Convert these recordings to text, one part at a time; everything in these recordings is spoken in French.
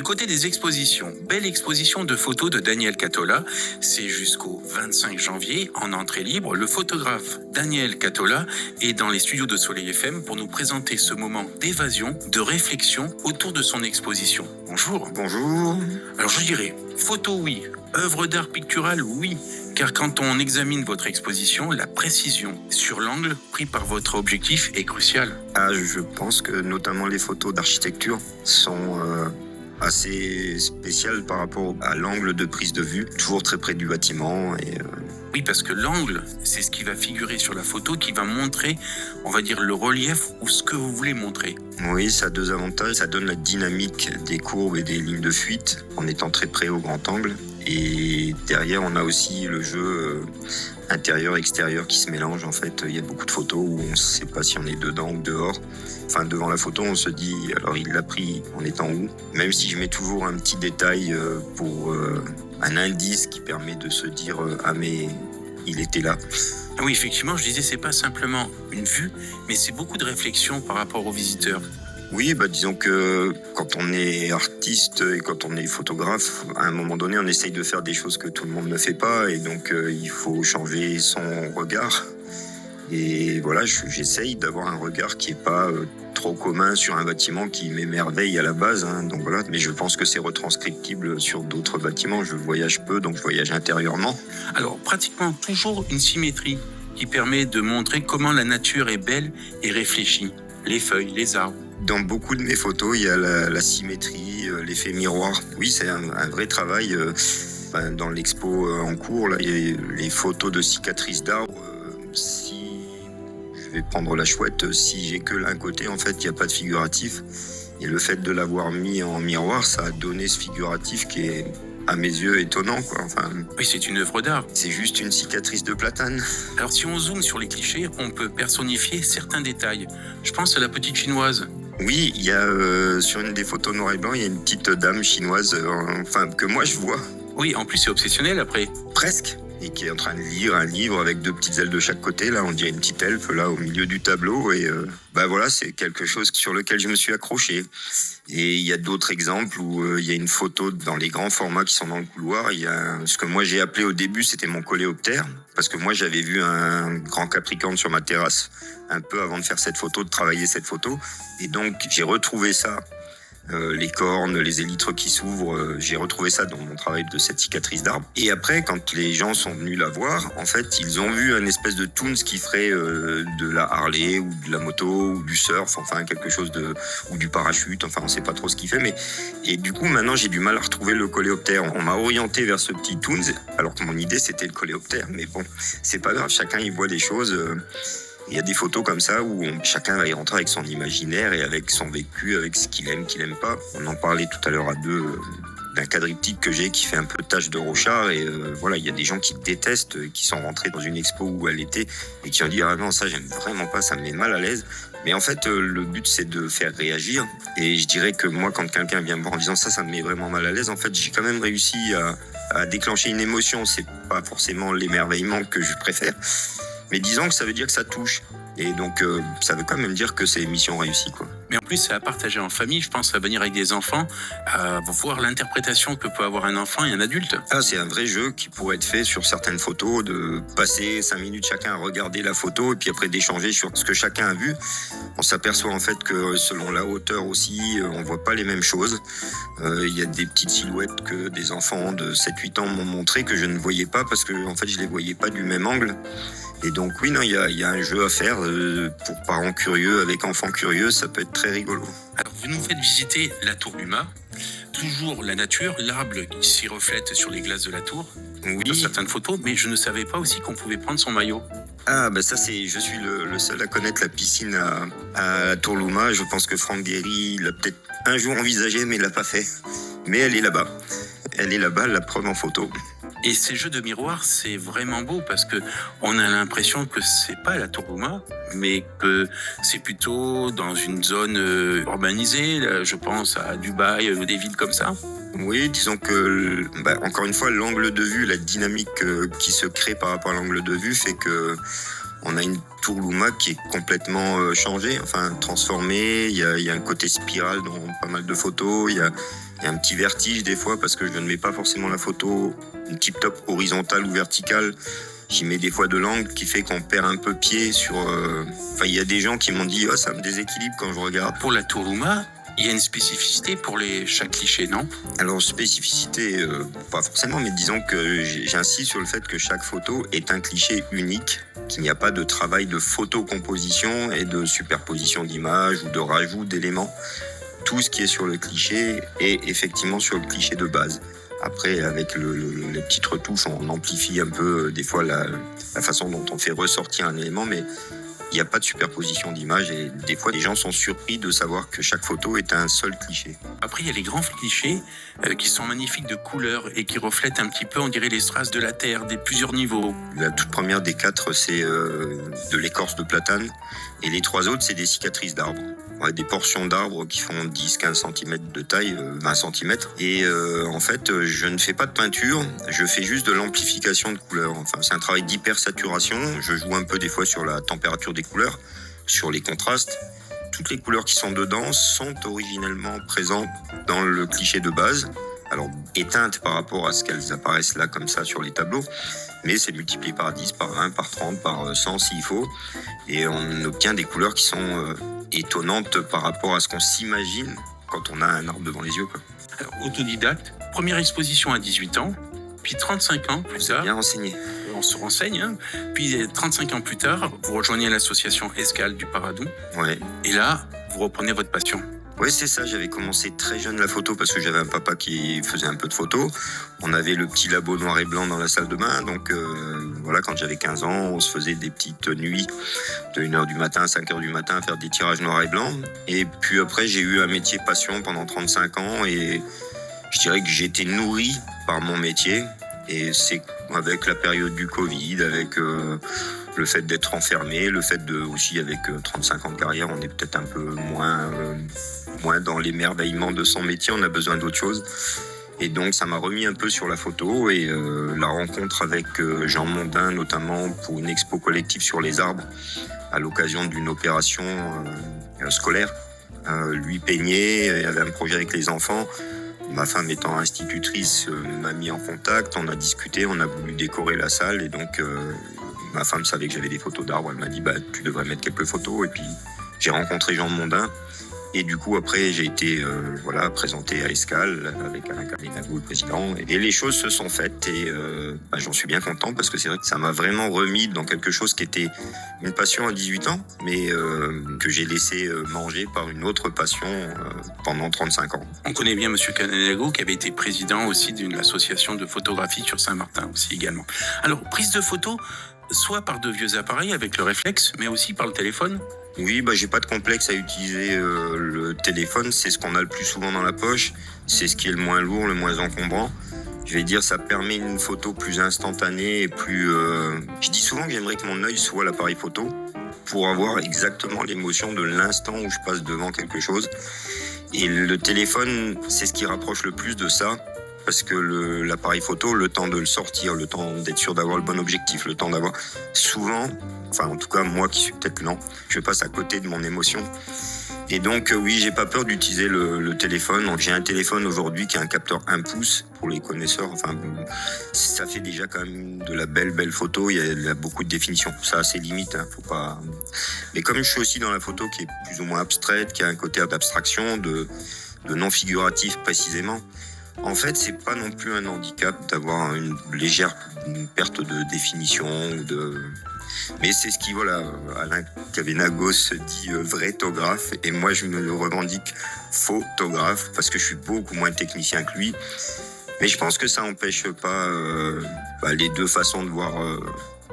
Du côté des expositions, belle exposition de photos de Daniel Catola. C'est jusqu'au 25 janvier en entrée libre. Le photographe Daniel Catola est dans les studios de Soleil FM pour nous présenter ce moment d'évasion, de réflexion autour de son exposition. Bonjour. Bonjour. Alors je dirais, photo oui, œuvre d'art picturale oui, car quand on examine votre exposition, la précision sur l'angle pris par votre objectif est cruciale. Je pense que notamment les photos d'architecture sont assez spéciales par rapport à l'angle de prise de vue, toujours très près du bâtiment. Oui, parce que l'angle, c'est ce qui va figurer sur la photo, qui va montrer, on va dire, le relief ou ce que vous voulez montrer. Oui, ça a deux avantages. Ça donne la dynamique des courbes et des lignes de fuite en étant très près au grand angle. Et derrière, on a aussi le jeu intérieur-extérieur qui se mélange. En fait, il y a beaucoup de photos où on ne sait pas si on est dedans ou dehors. Enfin, devant la photo, on se dit, alors il l'a pris en étant où? Même si je mets toujours un petit détail pour un indice qui permet de se dire, ah mais il était là. Oui, effectivement, je disais, c'est pas simplement une vue, mais c'est beaucoup de réflexion par rapport aux visiteurs. Oui, disons que quand on est artiste et quand on est photographe, à un moment donné, on essaye de faire des choses que tout le monde ne fait pas et donc il faut changer son regard. Et voilà, j'essaye d'avoir un regard qui est pas trop commun sur un bâtiment qui m'émerveille à la base. Donc voilà, mais je pense que c'est retranscriptible sur d'autres bâtiments. Je voyage peu, donc je voyage intérieurement. Alors, pratiquement toujours une symétrie qui permet de montrer comment la nature est belle et réfléchie. Les feuilles, les arbres. Dans beaucoup de mes photos, il y a la symétrie, l'effet miroir. Oui, c'est un vrai travail. Dans l'expo en cours, là, il y a les photos de cicatrices d'arbres. Si je vais prendre la chouette, si j'ai que l'un côté, en fait, il n'y a pas de figuratif. Et le fait de l'avoir mis en miroir, ça a donné ce figuratif qui est, à mes yeux, étonnant, quoi. Enfin, oui, c'est une œuvre d'art. C'est juste une cicatrice de platane. Alors, si on zoome sur les clichés, on peut personnifier certains détails. Je pense à la petite chinoise. Oui, il y a sur une des photos noir et blanc, il y a une petite dame chinoise, que moi je vois. Oui, en plus c'est obsessionnel après. Presque. Et qui est en train de lire un livre avec deux petites ailes de chaque côté. Là, on dirait une petite elfe là au milieu du tableau. Et voilà, c'est quelque chose sur lequel je me suis accroché. Et il y a d'autres exemples où il y a une photo dans les grands formats qui sont dans le couloir. Il y a ce que moi j'ai appelé au début, c'était mon coléoptère. Parce que moi, j'avais vu un grand capricorne sur ma terrasse un peu avant de faire cette photo, de travailler cette photo. Et donc, j'ai retrouvé ça. Les cornes, les élytres qui s'ouvrent, j'ai retrouvé ça dans mon travail de cette cicatrice d'arbre. Et après, quand les gens sont venus la voir, en fait, ils ont vu un espèce de toons qui ferait de la Harley ou de la moto ou du surf, enfin quelque chose ou du parachute, enfin on sait pas trop ce qu'il fait. Et du coup, maintenant, j'ai du mal à retrouver le coléoptère. On m'a orienté vers ce petit toons, alors que mon idée c'était le coléoptère. Mais bon, c'est pas grave, chacun y voit des choses. Il y a des photos comme ça où chacun va y rentrer avec son imaginaire et avec son vécu, avec ce qu'il aime pas. On en parlait tout à l'heure à deux d'un quadriptyque que j'ai qui fait un peu tache de rochard. Et voilà, il y a des gens qui détestent, qui sont rentrés dans une expo où elle était et qui ont dit « Ah non, ça j'aime vraiment pas, ça me met mal à l'aise ». Mais en fait, le but, c'est de faire réagir. Et je dirais que moi, quand quelqu'un vient me voir en disant « Ça me met vraiment mal à l'aise », en fait, j'ai quand même réussi à déclencher une émotion. C'est pas forcément l'émerveillement que je préfère. Mais disons que ça veut dire que ça touche. Et donc, ça veut quand même dire que c'est mission réussie, quoi. Mais en plus, c'est à partager en famille. Je pense à venir avec des enfants, à voir l'interprétation que peut avoir un enfant et un adulte. C'est un vrai jeu qui pourrait être fait sur certaines photos, de passer 5 minutes chacun à regarder la photo et puis après d'échanger sur ce que chacun a vu. On s'aperçoit en fait que selon la hauteur aussi, on voit pas les mêmes choses. Il y a des petites silhouettes que des enfants de 7-8 ans m'ont montré que je ne voyais pas parce que en fait, je les voyais pas du même angle. Et donc oui, non, il y a un jeu à faire pour parents curieux avec enfants curieux, ça peut être très rigolo. Alors vous nous faites visiter la tour Huma, toujours la nature, l'arbre qui s'y reflète sur les glaces de la tour, oui. Dans certaines photos, mais je ne savais pas aussi qu'on pouvait prendre son maillot. Ça je suis le seul à connaître la piscine à la tour Huma. Je pense que Franck Gehry l'a peut-être un jour envisagé, mais il l'a pas fait. Mais elle est là-bas, la preuve en photo. Et ces jeux de miroir, c'est vraiment beau parce que on a l'impression que c'est pas la Tour Mouma, mais que c'est plutôt dans une zone urbanisée. Là, je pense à Dubaï, des villes comme ça. Oui, disons que, encore une fois, l'angle de vue, la dynamique qui se crée par rapport à l'angle de vue fait que on a une tour Louma qui est complètement changée, enfin transformée. Il y a un côté spirale dans pas mal de photos. Il y a un petit vertige des fois parce que je ne mets pas forcément la photo une tip-top horizontale ou verticale. J'y mets des fois de l'angle qui fait qu'on perd un peu pied sur... Enfin, il y a des gens qui m'ont dit « Oh, ça me déséquilibre quand je regarde ». Pour la Tour Louma, il y a une spécificité pour chaque cliché, non? Alors, spécificité, pas forcément, mais disons que j'insiste sur le fait que chaque photo est un cliché unique, qu'il n'y a pas de travail de photocomposition et de superposition d'images ou de rajout d'éléments. Tout ce qui est sur le cliché est effectivement sur le cliché de base. Après, avec les petites retouches, on amplifie un peu des fois la façon dont on fait ressortir un élément, mais il n'y a pas de superposition d'images et des fois les gens sont surpris de savoir que chaque photo est un seul cliché. Après, il y a les grands clichés qui sont magnifiques de couleurs et qui reflètent un petit peu, on dirait, les strass de la terre, des plusieurs niveaux. La toute première des 4, c'est de l'écorce de platane et les 3 autres, c'est des cicatrices d'arbres. Ouais, des portions d'arbres qui font 10-15 cm de taille, 20 cm. Et en fait, je ne fais pas de peinture, je fais juste de l'amplification de couleurs. Enfin, c'est un travail d'hypersaturation. Je joue un peu des fois sur la température des couleurs, sur les contrastes. Toutes les couleurs qui sont dedans sont originellement présentes dans le cliché de base. Alors, éteintes par rapport à ce qu'elles apparaissent là, comme ça, sur les tableaux. Mais c'est multiplié par 10, par 20, par 30, par 100 s'il faut. Et on obtient des couleurs qui sont étonnantes par rapport à ce qu'on s'imagine quand on a un arbre devant les yeux, quoi. Alors, autodidacte, première exposition à 18 ans, puis 35 ans plus tard. Bien renseigné. On se renseigne, hein. Puis 35 ans plus tard, vous rejoignez l'association Escale du Paradou. Ouais. Et là, vous reprenez votre passion. Oui, c'est ça. J'avais commencé très jeune la photo parce que j'avais un papa qui faisait un peu de photos. On avait le petit labo noir et blanc dans la salle de bain. Donc voilà, quand j'avais 15 ans, on se faisait des petites nuits de 1h du matin à 5h du matin à faire des tirages noirs et blancs. Et puis après, j'ai eu un métier passion pendant 35 ans et je dirais que j'ai été nourri par mon métier. Et c'est avec la période du Covid, avec le fait d'être enfermé, le fait de aussi avec 35 ans de carrière, on est peut-être un peu moins dans l'émerveillement de son métier, on a besoin d'autre chose. Et donc ça m'a remis un peu sur la photo et la rencontre avec Jean Mondin notamment pour une expo collective sur les arbres à l'occasion d'une opération scolaire. Lui peignait, il avait un projet avec les enfants. Ma femme étant institutrice m'a mis en contact, on a discuté, on a voulu décorer la salle et donc ma femme savait que j'avais des photos d'arbres, elle m'a dit tu devrais mettre quelques photos et puis j'ai rencontré Jean Mondin et du coup après j'ai été présenté à Escale avec Alain Calénago, le président et les choses se sont faites et j'en suis bien content parce que c'est vrai que ça m'a vraiment remis dans quelque chose qui était une passion à 18 ans mais que j'ai laissé manger par une autre passion pendant 35 ans. On connaît bien Monsieur Calénago qui avait été président aussi d'une association de photographie sur Saint-Martin aussi également. Alors, prise de photos, soit par de vieux appareils avec le réflexe, mais aussi par le téléphone. Oui, j'ai pas de complexe à utiliser le téléphone, c'est ce qu'on a le plus souvent dans la poche, c'est ce qui est le moins lourd, le moins encombrant. Je vais dire, ça permet une photo plus instantanée et plus... Je dis souvent que j'aimerais que mon œil soit l'appareil photo pour avoir exactement l'émotion de l'instant où je passe devant quelque chose. Et le téléphone, c'est ce qui rapproche le plus de ça. Parce que l'appareil photo, le temps de le sortir, le temps d'être sûr d'avoir le bon objectif, le temps d'avoir... Souvent, enfin en tout cas moi qui suis peut-être lent, je passe à côté de mon émotion. Et donc oui, j'ai pas peur d'utiliser le téléphone. Donc, j'ai un téléphone aujourd'hui qui a un capteur 1 pouce pour les connaisseurs. Enfin, ça fait déjà quand même de la belle photo. Il y a beaucoup de définition. Ça a ses limites, hein, faut pas... Mais comme je suis aussi dans la photo qui est plus ou moins abstraite, qui a un côté d'abstraction, de non figuratif précisément, en fait, c'est pas non plus un handicap d'avoir une légère perte de définition ou de... Mais c'est ce qui, Alain Calénago se dit vraitographe et moi je me revendique photographe parce que je suis beaucoup moins technicien que lui. Mais je pense que ça n'empêche pas les deux façons de voir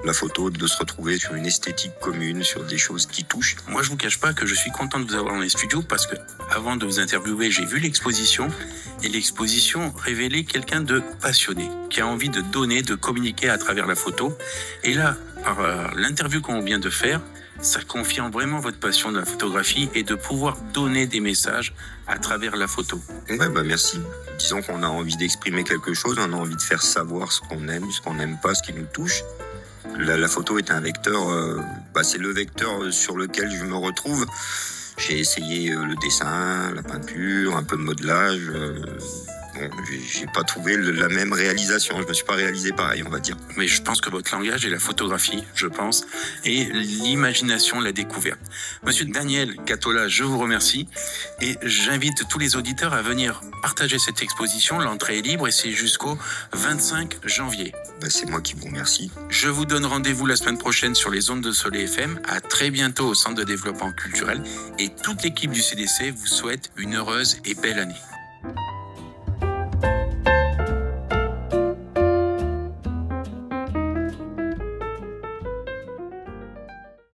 la photo, de se retrouver sur une esthétique commune, sur des choses qui touchent. Moi, je vous cache pas que je suis content de vous avoir dans les studios parce que, avant de vous interviewer, j'ai vu l'exposition et l'exposition révélait quelqu'un de passionné, qui a envie de donner, de communiquer à travers la photo. Et là, par l'interview qu'on vient de faire, ça confirme vraiment votre passion de la photographie et de pouvoir donner des messages à travers la photo. Ouais, merci. Disons qu'on a envie d'exprimer quelque chose, on a envie de faire savoir ce qu'on aime, ce qu'on n'aime pas, ce qui nous touche. La photo est un vecteur, c'est le vecteur sur lequel je me retrouve. J'ai essayé le dessin, la peinture, un peu de modelage. J'ai pas trouvé la même réalisation. Je me suis pas réalisé pareil, on va dire. Mais je pense que votre langage est la photographie, je pense, et l'imagination, la découverte. Monsieur Daniel Catola, je vous remercie et j'invite tous les auditeurs à venir partager cette exposition. L'entrée est libre et c'est jusqu'au 25 janvier. C'est moi qui vous remercie. Je vous donne rendez-vous la semaine prochaine sur les ondes de Soleil FM. À très bientôt au Centre de développement culturel et toute l'équipe du CDC vous souhaite une heureuse et belle année.